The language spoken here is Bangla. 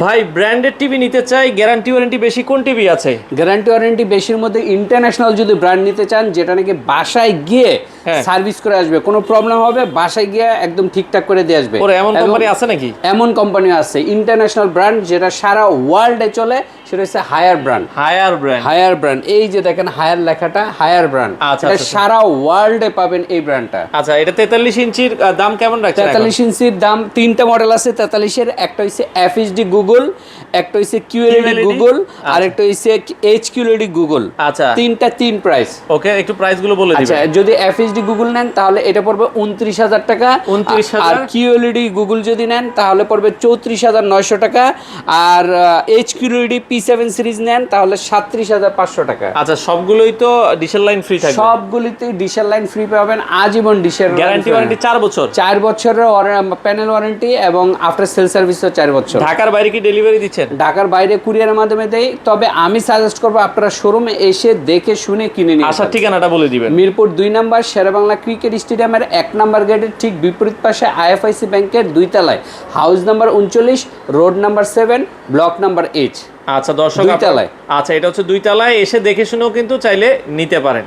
ভাই ব্র্যান্ডেড টিভি নিতে চাই, গ্যারান্টি ওয়ারেন্টি বেশি, কোন টিভি আছে? গ্যারান্টি ওয়ারেন্টি বেশির মধ্যে ইন্টারন্যাশনাল যদি ব্র্যান্ড নিতে চান, যেটা নাকি বাসায় গিয়ে সার্ভিস করে আসবে, কোনো প্রবলেম হবে বাসায় গিয়ে একদম ঠিকঠাক করে দিয়ে আসবে। ওরে এমন কোম্পানি আছে নাকি? এমন কোম্পানি আছে, ইন্টারন্যাশনাল ব্র্যান্ড যেটা সারা ওয়ার্ল্ডে চলে, সেটা হচ্ছে হায়ার ব্র্যান্ড। হায়ার ব্র্যান্ড, এই যে দেখেন হায়ার লেখাটা, হায়ার ব্র্যান্ড। এটা সারা ওয়ার্ল্ডে পাবেন এই ব্র্যান্ডটা। আচ্ছা, এটা 43 ইঞ্চির দাম কেমন রাখছেন? 43 ইঞ্চির দাম তিনটা মডেল আছে 43 এর। একটা হইছে এফএইচডি গুগল, একটা হইছে কিউএলইডি গুগল, আর একটা হইছে এইচকিউএলইডি গুগল। আচ্ছা, তিন প্রাইস। ওকে, একটু প্রাইস গুলো বলে দিবেন। আচ্ছা, যদি এফএইচডি গুগল নেন তাহলে এটা পড়বে 29000 টাকা। 29000। আর কিউএলইডি গুগল যদি নেন তাহলে পড়বে 34900 টাকা। আর এইচকিউএলইডি P7 সিরিজ নেন তাহলে 37500 টাকা। আচ্ছা, সবগুলোই তো ডিশের লাইন ফ্রি থাকবে? সবগুলিতে ডিশের লাইন ফ্রি পাবেন, আজীবন ডিশের গ্যারান্টি ওয়ারেন্টি 4 বছর। 4 বছরের প্যানেল ওয়ারেন্টি এবং আফটার সেল সার্ভিসও 4 বছর। ঢাকার বাইরে কি ডেলিভারি দিচ্ছেন? ঢাকার বাইরে কুরিয়ারের মাধ্যমে দেই, তবে আমি সাজেস্ট করবো আপনারা শোরুমে এসে দেখে শুনে কিনে নিন। আসার ঠিকানাটা বলে দিবেন। মিরপুর 2 নম্বর শেরেবাংলা ক্রিকেট স্টেডিয়ামের 1 নম্বর গেটের ঠিক বিপরীত পাশে আইএফআইসি ব্যাংকের 2 তলায়, house number 39, road number 7, block number H। আচ্ছা দর্শক, 2 তলায়। আচ্ছা, এটা হচ্ছে 2 তলায়, এসে দেখে শুনেও কিন্তু চাইলে নিতে পারেন।